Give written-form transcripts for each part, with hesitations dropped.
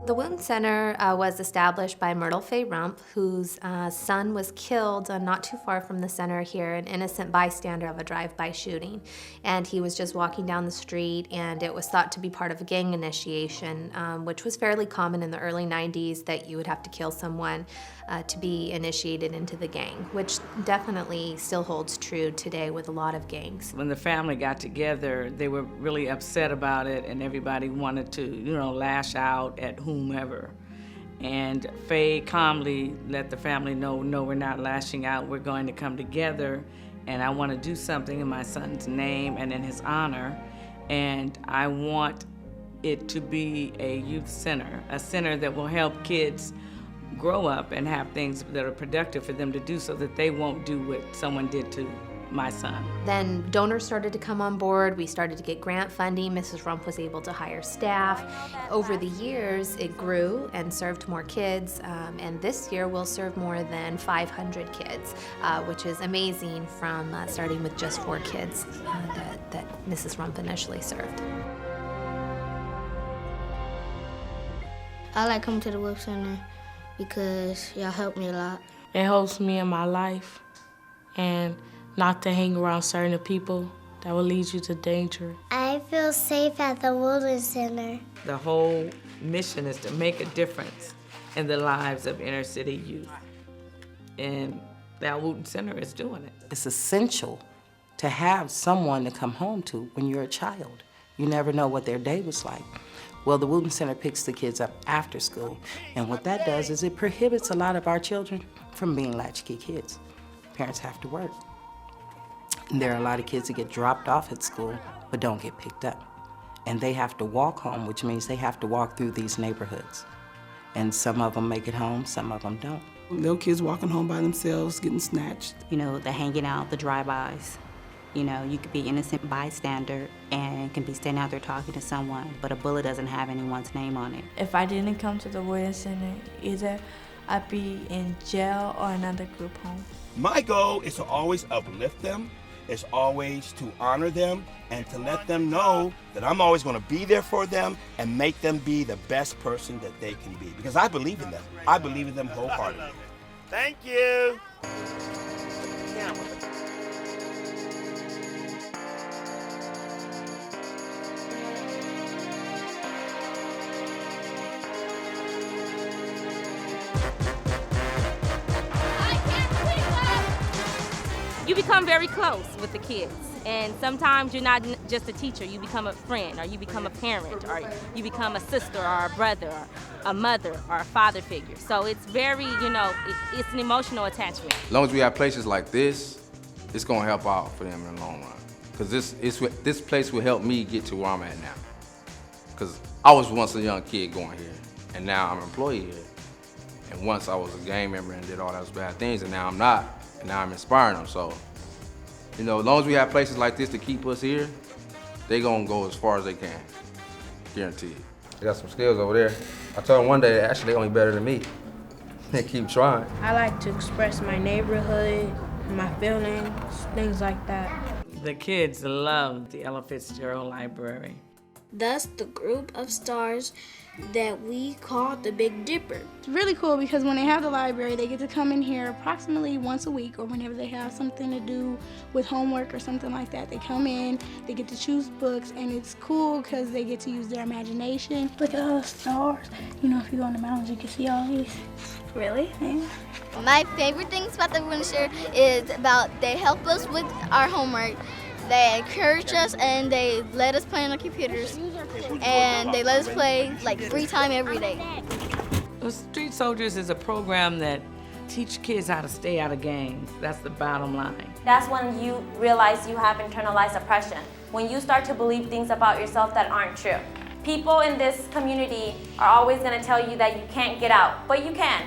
The Wooten Center was established by Myrtle Fay Rump, whose son was killed not too far from the center here, an innocent bystander of a drive-by shooting. And he was just walking down the street, and it was thought to be part of a gang initiation, which was fairly common in the early 90s, that you would have to kill someone to be initiated into the gang, which definitely still holds true today with a lot of gangs. When the family got together, they were really upset about it, and everybody wanted to, lash out at whomever. And Faye calmly let the family know, no, we're not lashing out, we're going to come together, and I want to do something in my son's name and in his honor, and I want it to be a youth center, a center that will help kids grow up and have things that are productive for them to do so that they won't do what someone did to my son. Then donors started to come on board. We started to get grant funding. Mrs. Rump was able to hire staff. Over the years, it grew and served more kids, and this year we'll serve more than 500 kids, which is amazing from starting with just 4 kids that Mrs. Rump initially served. I like coming to the Wooten Center because y'all help me a lot. It helps me in my life, and not to hang around certain people that will lead you to danger. I feel safe at the Wooten Center. The whole mission is to make a difference in the lives of inner city youth. And that Wooten Center is doing it. It's essential to have someone to come home to when you're a child. You never know what their day was like. Well, the Wooten Center picks the kids up after school, and what that does is it prohibits a lot of our children from being latchkey kids. Parents have to work. And there are a lot of kids that get dropped off at school but don't get picked up. And they have to walk home, which means they have to walk through these neighborhoods. And some of them make it home, some of them don't. Little kids walking home by themselves, getting snatched. The hanging out, the drive-bys. You could be innocent bystander and can be standing out there talking to someone, but a bullet doesn't have anyone's name on it. If I didn't come to the Wooten Center, either I'd be in jail or another group home. My goal is to always uplift them. It's always to honor them and to let them know that I'm always going to be there for them and make them be the best person that they can be. Because I believe in them. I believe in them wholeheartedly. Thank you. You become very close with the kids, and sometimes you're not just a teacher, you become a friend, or you become a parent, or you become a sister, or a brother, or a mother, or a father figure. So it's very, it's an emotional attachment. As long as we have places like this, it's gonna help out for them in the long run. Because this place will help me get to where I'm at now. Because I was once a young kid going here, and now I'm an employee here. And once I was a gang member and did all those bad things, and now I'm not. And now I'm inspiring them, so, as long as we have places like this to keep us here, they gonna go as far as they can, guaranteed. They got some skills over there. I told them one day, actually, they're gonna be better than me. They keep trying. I like to express my neighborhood, my feelings, things like that. The kids love the Ella Fitzgerald Library. Thus, the group of stars that we call the Big Dipper. It's really cool because when they have the library, they get to come in here approximately once a week, or whenever they have something to do with homework or something like that. They come in, they get to choose books, and it's cool because they get to use their imagination. Look at all the stars. If you go in the mountains, you can see all these. Really? Yeah. My favorite things about the Wooten Center is about they help us with our homework. They encourage us and they let us play on the computers, and they let us play free time every day. Well, Street Soldiers is a program that teach kids how to stay out of gangs. That's the bottom line. That's when you realize you have internalized oppression, when you start to believe things about yourself that aren't true. People in this community are always going to tell you that you can't get out, but you can.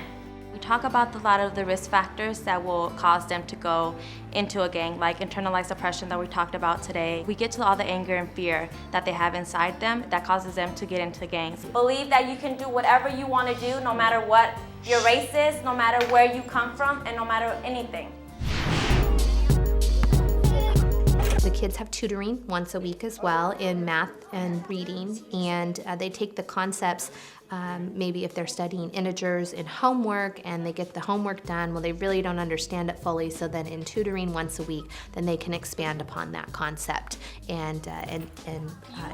We talk about a lot of the risk factors that will cause them to go into a gang, like internalized oppression that we talked about today. We get to all the anger and fear that they have inside them that causes them to get into gangs. Believe that you can do whatever you want to do, no matter what your race is, no matter where you come from, and no matter anything. The kids have tutoring once a week as well in math and reading, and they take the concepts Maybe if they're studying integers in homework and they get the homework done, well, they really don't understand it fully, so then in tutoring once a week, then they can expand upon that concept and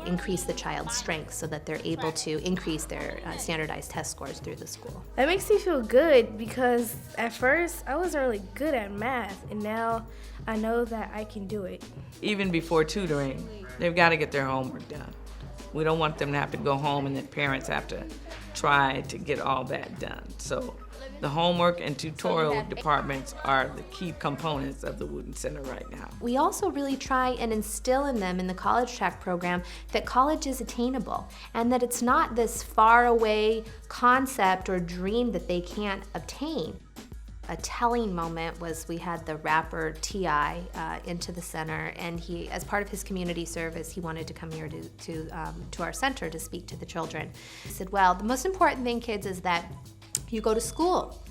increase the child's strength so that they're able to increase their standardized test scores through the school. That makes me feel good because at first I wasn't really good at math, and now I know that I can do it. Even before tutoring, they've got to get their homework done. We don't want them to have to go home and then parents have to try to get all that done. So the homework and tutorial departments are the key components of the Wooten Center right now. We also really try and instill in them in the college track program that college is attainable and that it's not this far away concept or dream that they can't obtain. A telling moment was we had the rapper T.I. Into the center, and he, as part of his community service, he wanted to come here to our center to speak to the children. He said, well, the most important thing, kids, is that you go to school.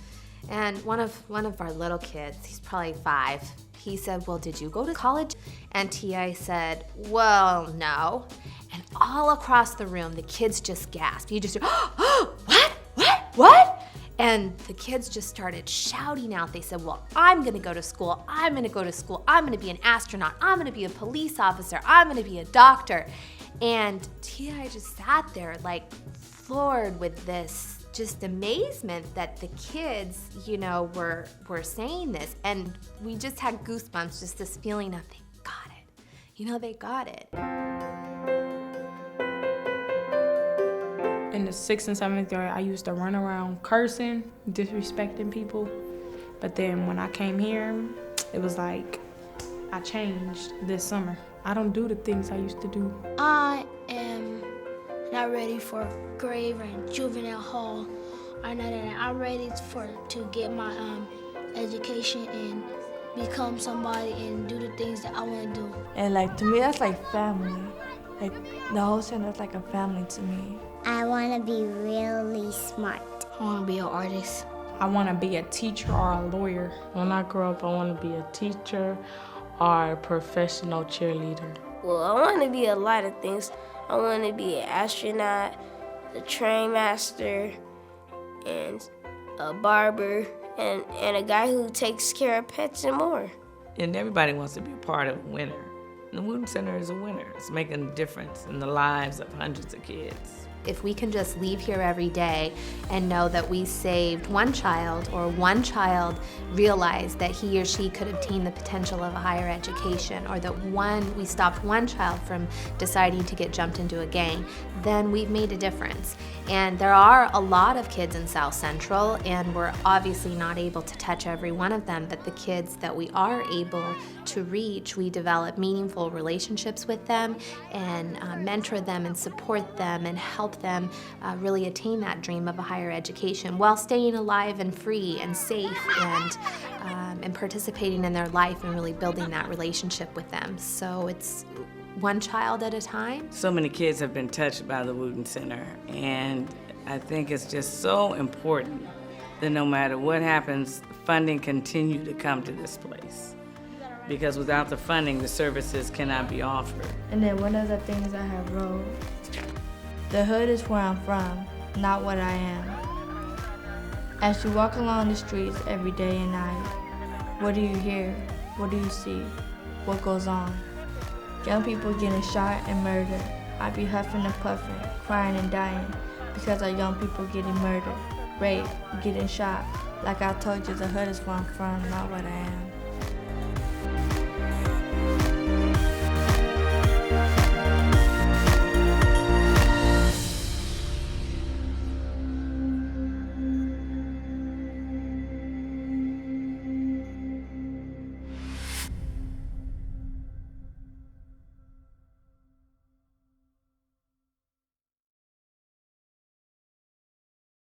And one of our little kids, he's probably 5, he said, well, did you go to college? And T.I. said, well, no. And all across the room, the kids just gasped. You just, oh, what? And the kids just started shouting out. They said, well, I'm gonna go to school. I'm gonna go to school. I'm gonna be an astronaut. I'm gonna be a police officer. I'm gonna be a doctor. And T.I. just sat there like floored with this just amazement that the kids, you know, were saying this. And we just had goosebumps, just this feeling of they got it. You know, they got it. In the 6th and 7th grade, I used to run around cursing, disrespecting people. But then when I came here, it was like I changed this summer. I don't do the things I used to do. I am not ready for grave and juvenile hall. I'm ready to get my education and become somebody and do the things that I want to do. And like to me, that's like family. Like the whole center is like a family to me. I want to be really smart. I want to be an artist. I want to be a teacher or a lawyer. When I grow up, I want to be a teacher or a professional cheerleader. Well, I want to be a lot of things. I want to be an astronaut, a train master, and a barber, and a guy who takes care of pets and more. And everybody wants to be a part of a winner. And the Wooten Center is a winner. It's making a difference in the lives of hundreds of kids. If we can just leave here every day and know that we saved one child, or one child realized that he or she could obtain the potential of a higher education, or that we stopped one child from deciding to get jumped into a gang, then we've made a difference. And there are a lot of kids in South Central, and we're obviously not able to touch every one of them, but the kids that we are able to reach, we develop meaningful relationships with them and mentor them and support them and help them really attain that dream of a higher education while staying alive and free and safe and participating in their life and really building that relationship with them. So it's one child at a time. So many kids have been touched by the Wooten Center, and I think it's just so important that no matter what happens, funding continue to come to this place. Because without the funding, the services cannot be offered. And then one of the things I have wrote, the hood is where I'm from, not what I am. As you walk along the streets every day and night, what do you hear? What do you see? What goes on? Young people getting shot and murdered. I be huffing and puffing, crying and dying because our young people getting murdered, raped, getting shot. Like I told you, the hood is where I'm from, not what I am.